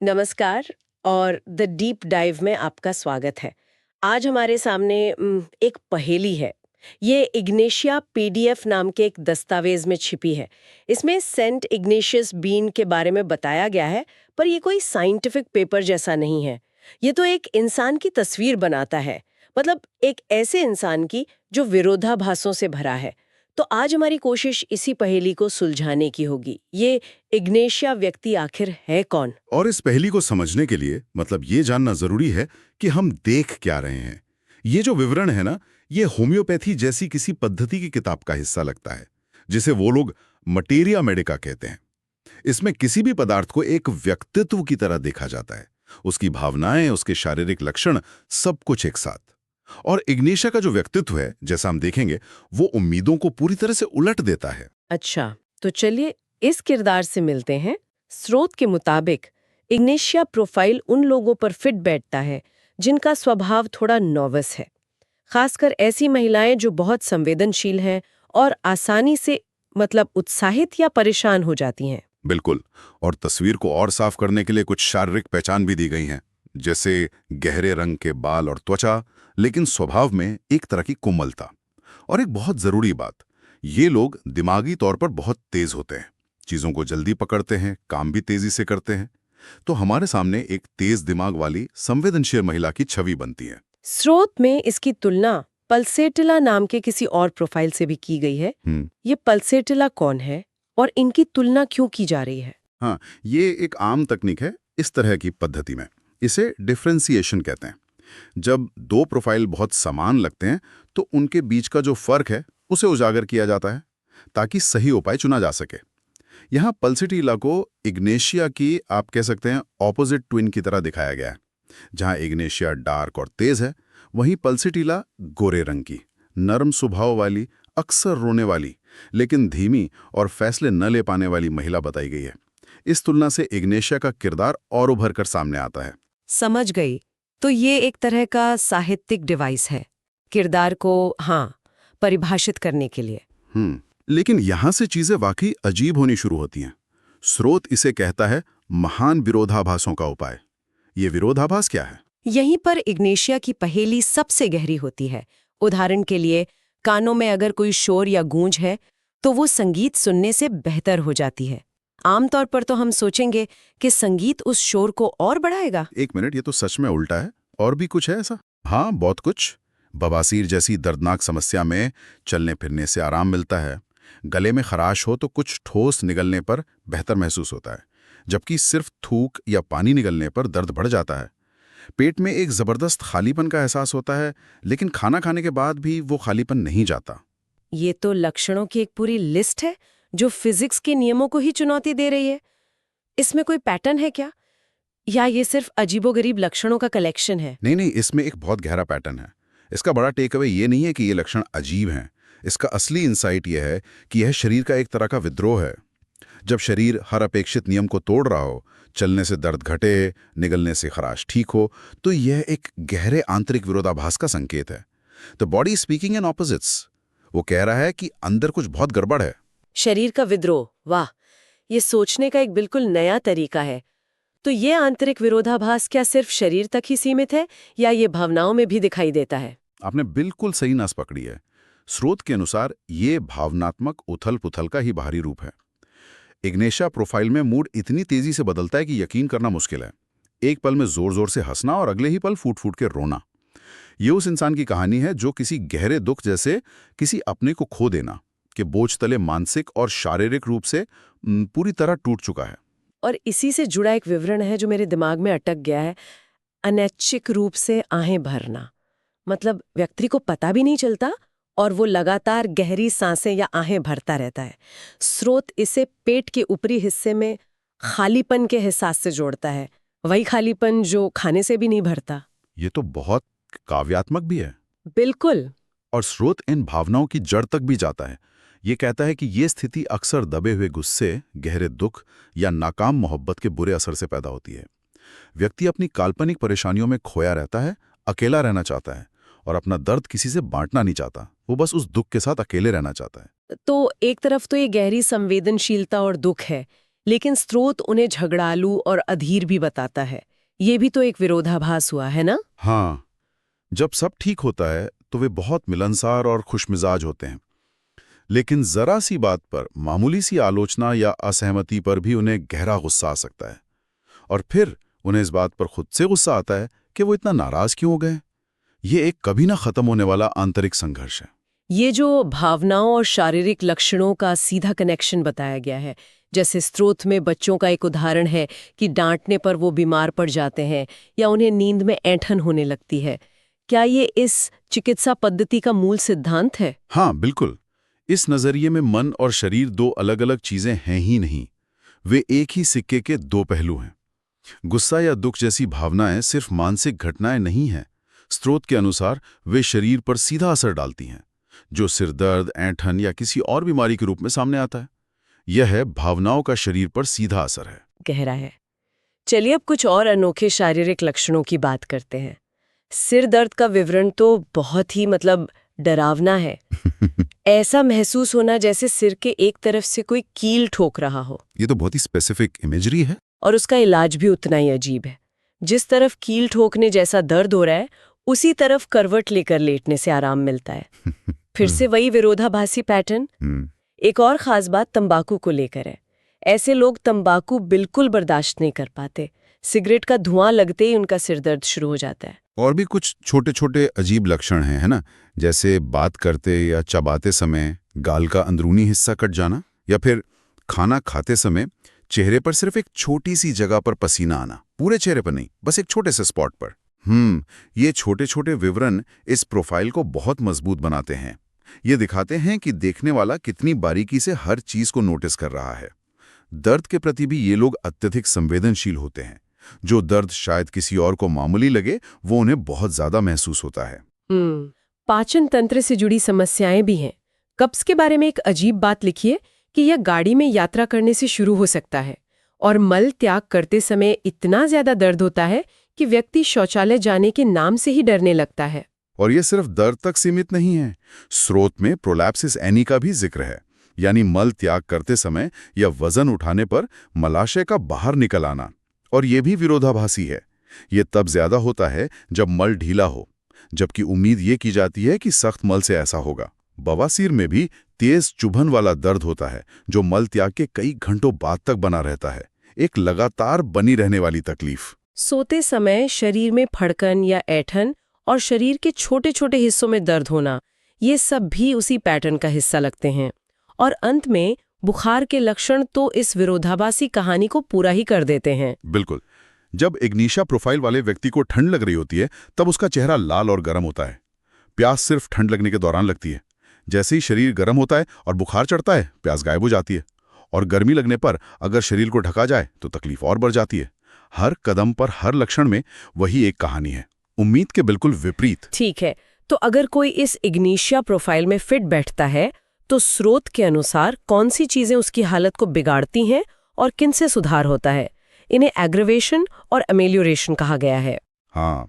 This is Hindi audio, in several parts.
नमस्कार और द डीप डाइव में आपका स्वागत है। आज हमारे सामने एक पहेली है। ये इग्नेशिया पीडीएफ नाम के एक दस्तावेज में छिपी है। इसमें सेंट इग्नेशियस बीन के बारे में बताया गया है, पर ये कोई साइंटिफिक पेपर जैसा नहीं है। ये तो एक इंसान की तस्वीर बनाता है, मतलब एक ऐसे इंसान की जो विरोधाभासों से भरा है। तो आज हमारी कोशिश इसी पहेली को सुलझाने की होगी। ये इग्नेशिया व्यक्ति आखिर है कौन? और इस पहेली को समझने के लिए मतलब ये जानना जरूरी है कि हम देख क्या रहे हैं। ये जो विवरण है ना, ये होम्योपैथी जैसी किसी पद्धति की किताब का हिस्सा लगता है, जिसे वो लोग मटेरिया मेडिका कहते हैं। इसमें किसी भी पदार्थ को एक व्यक्तित्व की तरह देखा जाता है, उसकी भावनाएं, उसके शारीरिक लक्षण, सब कुछ एक साथ। और इग्नेशिया का जो व्यक्तित्व है, जैसा हम देखेंगे, वो उम्मीदों को पूरी तरह से उलट देता है। अच्छा, तो चलिए इस किरदार से मिलते हैं। स्रोत के मुताबिक इग्नेशिया प्रोफाइल उन लोगों पर फिट बैठता है जिनका स्वभाव थोड़ा नर्वस है, खासकर ऐसी महिलाएं जो बहुत संवेदनशील हैं और आसानी से उत्साहित या परेशान हो जाती हैं। बिल्कुल। और तस्वीर को और साफ करने के लिए कुछ शारीरिक पहचान भी दी गई हैं, जैसे गहरे रंग के बाल और त्वचा, लेकिन स्वभाव में एक तरह की कोमलता। और एक बहुत जरूरी बात, ये लोग दिमागी तौर पर बहुत तेज होते हैं, चीजों को जल्दी पकड़ते हैं, काम भी तेजी से करते हैं। तो हमारे सामने एक तेज दिमाग वाली संवेदनशील महिला की छवि बनती है। स्रोत में इसकी तुलना पल्सेटिला नाम के किसी और प्रोफाइल से भी की गई है। ये पल्सेटिला कौन है और इनकी तुलना क्यों की जा रही है? हाँ, ये एक आम तकनीक है इस तरह की पद्धति में। इसे डिफ्रेंसिएशन कहते हैं। जब दो प्रोफाइल बहुत समान लगते हैं तो उनके बीच का जो फर्क है उसे उजागर किया जाता है, ताकि सही उपाय चुना जा सके। यहाँ पल्सेटिला को इग्नेशिया की, आप कह सकते हैं, ऑपोजिट ट्विन की तरह दिखाया गया है। जहाँ इग्नेशिया डार्क और तेज है, वहीं पल्सेटिला गोरे रंग की, नरम स्वभाव वाली, अक्सर रोने वाली, लेकिन धीमी और फैसले न ले पाने वाली महिला बताई गई है। इस तुलना से इग्नेशिया का किरदार और उभर कर सामने आता है। समझ गई। तो ये एक तरह का साहित्यिक डिवाइस है किरदार को, परिभाषित करने के लिए। लेकिन यहां से चीजें वाकई अजीब होनी शुरू होती हैं। स्रोत इसे कहता है महान विरोधाभासों का उपाय। ये विरोधाभास क्या है? यहीं पर इग्नेशिया की पहेली सबसे गहरी होती है। उदाहरण के लिए, कानों में अगर कोई शोर या गूंज है तो वो संगीत सुनने से बेहतर हो जाती है। आमतौर पर तो हम सोचेंगे कि संगीत उस शोर को और बढ़ाएगा। एक मिनट, ये तो सच में उल्टा है। और भी कुछ है ऐसा? हाँ, बहुत कुछ। बवासीर जैसी दर्दनाक समस्या में चलने फिरने से आराम मिलता है। गले में खराश हो तो कुछ ठोस निगलने पर बेहतर महसूस होता है, जबकि सिर्फ थूक या पानी निगलने पर दर्द बढ़ जाता है। पेट में एक जबरदस्त खालीपन का एहसास होता है, लेकिन खाना खाने के बाद भी वो खालीपन नहीं जाता। ये तो लक्षणों की एक पूरी लिस्ट है जो फिजिक्स के नियमों को ही चुनौती दे रही है। इसमें कोई पैटर्न है क्या, या ये सिर्फ अजीबोगरीब लक्षणों का कलेक्शन है? नहीं नहीं, इसमें एक बहुत गहरा पैटर्न है। इसका बड़ा टेक अवे ये नहीं है कि ये लक्षण अजीब हैं। इसका असली इंसाइट यह है कि यह शरीर का एक तरह का विद्रोह है। जब शरीर हर अपेक्षित नियम को तोड़ रहा हो, चलने से दर्द घटे, निगलने से खराश ठीक हो, तो यह एक गहरे आंतरिक विरोधाभास का संकेत है। The body speaking in opposites. वो कह रहा है कि अंदर कुछ बहुत गड़बड़ है। शरीर का विद्रोह, वाह! ये सोचने का एक बिल्कुल नया तरीका है। तो ये आंतरिक विरोधाभास क्या सिर्फ शरीर तक ही सीमित है, या ये भावनाओं में भी दिखाई देता है? आपने बिल्कुल सही नस पकड़ी है। स्रोत के अनुसार ये भावनात्मक उथल-पुथल का ही बाहरी रूप है। इग्नेशिया प्रोफाइल में मूड इतनी तेजी से बदलता है कि यकीन करना मुश्किल है। एक पल में जोर-जोर से हंसना और अगले ही पल फूट-फूट के रोना। ये उस इंसान की कहानी है जो किसी गहरे दुख, जैसे किसी अपने को खो देना, के बोझ तले मानसिक और शारीरिक रूप से पूरी तरह टूट चुका है। और इसी से जुड़ा एक विवरण है जो मेरे दिमाग में अटक गया है। अनैच्छिक रूप से आहें भरना, मतलब व्यक्ति को पता भी नहीं चलता और वो लगातार गहरी सांसें या आहें भरता रहता है। स्रोत इसे पेट के ऊपरी हिस्से में खालीपन के एहसास से जोड़ता है, वही खालीपन जो खाने से भी नहीं भरता। ये तो बहुत काव्यात्मक भी है। बिल्कुल। और स्रोत इन भावनाओं की जड़ तक भी जाता है। ये कहता है कि ये स्थिति अक्सर दबे हुए गुस्से, गहरे दुख या नाकाम मोहब्बत के बुरे असर से पैदा होती है। व्यक्ति अपनी काल्पनिक परेशानियों में खोया रहता है, अकेला रहना चाहता है और अपना दर्द किसी से बांटना नहीं चाहता। वो बस उस दुख के साथ अकेले रहना चाहता है। तो एक तरफ तो ये गहरी संवेदनशीलता और दुख है, लेकिन स्रोत उन्हें झगड़ालू और अधीर भी बताता है। ये भी तो एक विरोधाभास हुआ है ना? हाँ, जब सब ठीक होता है तो वे बहुत मिलनसार और खुशमिजाज होते हैं, लेकिन जरा सी बात पर, मामूली सी आलोचना या असहमति पर भी उन्हें गहरा गुस्सा आ सकता है। और फिर उन्हें इस बात पर खुद से गुस्सा आता है कि वो इतना नाराज क्यों हो गए। ये एक कभी ना खत्म होने वाला आंतरिक संघर्ष है। ये जो भावनाओं और शारीरिक लक्षणों का सीधा कनेक्शन बताया गया है, जैसे स्रोत में बच्चों का एक उदाहरण है कि डांटने पर वो बीमार पड़ जाते हैं या उन्हें नींद में ऐंठन होने लगती है, क्या ये इस चिकित्सा पद्धति का मूल सिद्धांत है? हाँ, बिल्कुल। इस नजरिए में मन और शरीर दो अलग-अलग चीजें हैं ही नहीं, वे एक ही सिक्के के दो पहलू हैं। गुस्सा या दुख जैसी भावनाएं सिर्फ मानसिक घटनाएं नहीं हैं। स्रोत के अनुसार वे शरीर पर सीधा असर डालती हैं, जो सिरदर्द, ऐंठन या किसी और बीमारी के रूप में सामने आता है। यह है भावनाओं का शरीर पर सीधा असर है। गहरा है। चलिए अब कुछ और अनोखे शारीरिक लक्षणों की बात करते हैं। सिर दर्द का विवरण तो बहुत ही डरावना है। ऐसा महसूस होना जैसे सिर के एक तरफ से कोई कील ठोक रहा हो। ये तो बहुत ही स्पेसिफिक इमेजरी है। और उसका इलाज भी उतना ही अजीब है। जिस तरफ कील ठोकने जैसा दर्द हो रहा है, उसी तरफ करवट लेकर लेटने से आराम मिलता है। फिर से वही विरोधाभासी पैटर्न। एक और खास बात तंबाकू को लेकर है। ऐसे लोग तंबाकू बिल्कुल बर्दाश्त नहीं कर पाते। सिगरेट का धुआं लगते ही उनका सिर दर्द शुरू हो जाता है। और भी कुछ छोटे छोटे अजीब लक्षण हैं, है ना? जैसे बात करते या चबाते समय गाल का अंदरूनी हिस्सा कट जाना, या फिर खाना खाते समय चेहरे पर सिर्फ एक छोटी सी जगह पर पसीना आना, पूरे चेहरे पर नहीं, बस एक छोटे से स्पॉट पर। ये छोटे छोटे विवरण इस प्रोफाइल को बहुत मजबूत बनाते हैं। ये दिखाते हैं कि देखने वाला कितनी बारीकी से हर चीज को नोटिस कर रहा है। दर्द के प्रति भी ये लोग अत्यधिक संवेदनशील होते हैं। जो दर्द शायद किसी और को मामूली लगे, वो उन्हें बहुत ज्यादा महसूस होता है। पाचन तंत्र से जुड़ी समस्याएं भी हैं। कब्ज के बारे में एक अजीब बात लिखी है कि यह गाड़ी में यात्रा करने से शुरू हो सकता है और मल त्याग करते समय इतना ज्यादा दर्द होता है कि व्यक्ति शौचालय जाने के नाम से ही डरने लगता है। और ये सिर्फ दर्द तक सीमित नहीं है। स्रोत में प्रोलैप्सिस एनी का भी जिक्र है, यानी मल त्याग करते समय या वजन उठाने पर मलाशय का बाहर निकल आना। और ये भी विरोधाभासी है। ये तब ज्यादा होता है जब मल ढीला हो, जबकि उम्मीद ये की जाती है कि सख्त मल से ऐसा होगा। बवासीर में भी तेज चुभन वाला दर्द होता है, जो मल त्याग के कई घंटों बाद तक बना रहता है। एक लगातार बनी रहने वाली तकलीफ। सोते समय शरीर में फड़कन या ऐंठन और शरीर के छोटे छोटे हिस्सों में दर्द होना, ये सब भी उसी पैटर्न का हिस्सा लगते हैं। और अंत में बुखार के लक्षण तो इस विरोधाभासी कहानी को पूरा ही कर देते हैं। बिल्कुल। जब इग्निशिया प्रोफाइल वाले व्यक्ति को ठंड लग रही होती है, तब उसका चेहरा लाल और गर्म होता है। प्यास सिर्फ ठंड लगने के दौरान लगती है। जैसे ही शरीर गर्म होता है और बुखार चढ़ता है, प्यास गायब हो जाती है। और गर्मी लगने पर अगर शरीर को ढका जाए तो तकलीफ और बढ़ जाती है। हर कदम पर, हर लक्षण में वही एक कहानी है, उम्मीद के बिल्कुल विपरीत। ठीक है, तो अगर कोई इस इग्निशिया प्रोफाइल में फिट बैठता है, तो स्रोत के अनुसार कौन सी चीजें उसकी हालत को बिगाड़ती हैं और किनसे सुधार होता है? इन्हें एग्रेवेशन और अमेलियोरेशन कहा गया है। हाँ,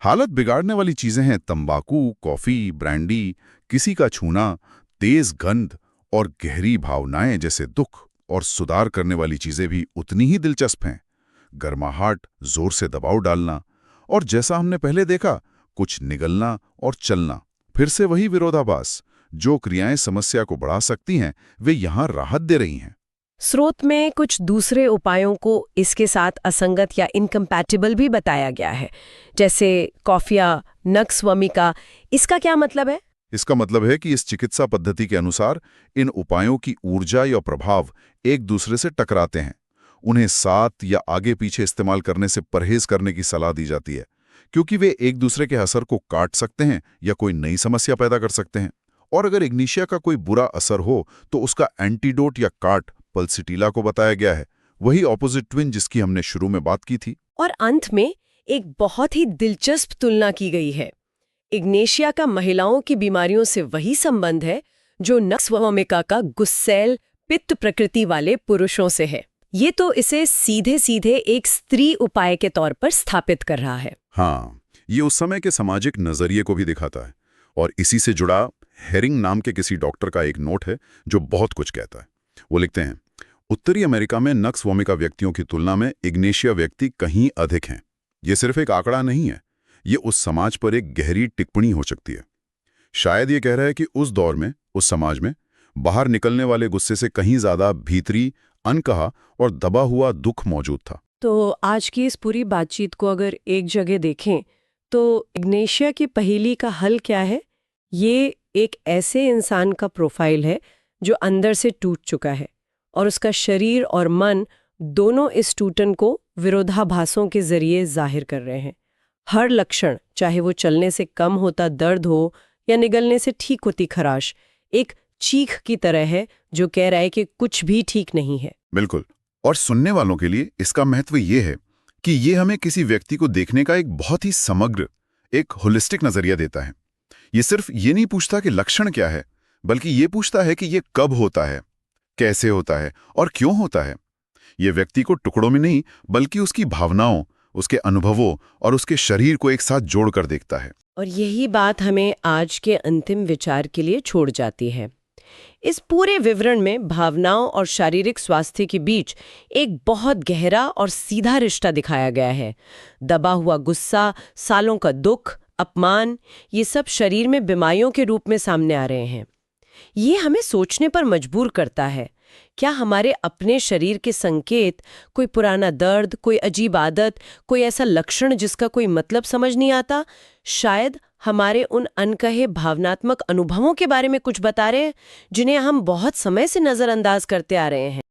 हालत बिगाड़ने वाली चीजें हैं तंबाकू, कॉफी, ब्रांडी, किसी का छूना, तेज गंध और गहरी भावनाएं जैसे दुख। और सुधार करने वाली चीजें भी उतनी ही दिलचस्प हैं। गर्माहट, जोर से दबाव डालना, और जैसा हमने पहले देखा, कुछ निगलना और चलना। फिर से वही विरोधाभास। जो क्रियाएं समस्या को बढ़ा सकती हैं, वे यहां राहत दे रही हैं। स्रोत में कुछ दूसरे उपायों को इसके साथ असंगत या इनकम्पैटिबल भी बताया गया है, जैसे कॉफिया, नक्सवमिका। इसका क्या मतलब है? इसका मतलब है कि इस चिकित्सा पद्धति के अनुसार इन उपायों की ऊर्जा या प्रभाव एक दूसरे से टकराते हैं। उन्हें साथ या आगे पीछे इस्तेमाल करने से परहेज करने की सलाह दी जाती है, क्योंकि वे एक दूसरे के असर को काट सकते हैं या कोई नई समस्या पैदा कर सकते हैं। और अगर इग्निशिया का कोई बुरा असर हो तो उसका एंटीडोट या काट पल्सिटिला को बताया गया है, वही ऑपोजिट ट्विन जिसकी हमने शुरू में बात की थी। और अंत में एक बहुत ही दिलचस्प तुलना की गई है। इग्नेशिया का महिलाओं की बीमारियों से वही संबंध है जो नक्सवमिका का गुस्सैल पित्त प्रकृति वाले पुरुषों से है। ये तो इसे सीधे सीधे एक स्त्री उपाय के तौर पर स्थापित कर रहा है। हाँ, ये उस समय के सामाजिक नजरिए को भी दिखाता है। और इसी से जुड़ा हेरिंग नाम के किसी डॉक्टर का एक नोट है जो बहुत कुछ कहता है। वो लिखते हैं, उत्तरी अमेरिका में नक्स वोमिका व्यक्तियों की तुलना में इग्नेशिया व्यक्ति कहीं अधिक हैं। ये सिर्फ एक आंकड़ा नहीं है, ये उस समाज पर एक गहरी टिप्पणी हो सकती है। शायद ये कह रहा है कि उस दौर में, उस समाज में बाहर निकलने वाले गुस्से से कहीं ज्यादा भीतरी, अनकहा और दबा हुआ दुख मौजूद था। तो आज की इस पूरी बातचीत को अगर एक जगह देखें तो इग्नेशिया की पहेली का हल क्या है? ये एक ऐसे इंसान का प्रोफाइल है जो अंदर से टूट चुका है और उसका शरीर और मन दोनों इस टूटन को विरोधाभासों के जरिए जाहिर कर रहे हैं। हर लक्षण, चाहे वो चलने से कम होता दर्द हो या निगलने से ठीक होती खराश, एक चीख की तरह है जो कह रहा है कि कुछ भी ठीक नहीं है। बिल्कुल। और सुनने वालों के लिए इसका महत्व ये है कि ये हमें किसी व्यक्ति को देखने का एक बहुत ही समग्र, एक होलिस्टिक नजरिया देता है। ये सिर्फ ये नहीं पूछता कि लक्षण क्या है, बल्कि ये पूछता है कि ये कब होता है, कैसे होता है और क्यों होता है। ये व्यक्ति को टुकड़ों में नहीं, बल्कि उसकी भावनाओं, उसके अनुभवों और उसके शरीर को एक साथ जोड़कर देखता है। और यही बात हमें आज के अंतिम विचार के लिए छोड़ जाती है। इस पूरे विवरण में भावनाओं और शारीरिक स्वास्थ्य के बीच एक बहुत गहरा और सीधा रिश्ता दिखाया गया है। दबा हुआ गुस्सा, सालों का दुख, अपमान, ये सब शरीर में बीमारियों के रूप में सामने आ रहे हैं। ये हमें सोचने पर मजबूर करता है। क्या हमारे अपने शरीर के संकेत, कोई पुराना दर्द, कोई अजीब आदत, कोई ऐसा लक्षण जिसका कोई मतलब समझ नहीं आता, शायद हमारे उन अनकहे भावनात्मक अनुभवों के बारे में कुछ बता रहे हैं जिन्हें हम बहुत समय से नजरअंदाज करते आ रहे हैं?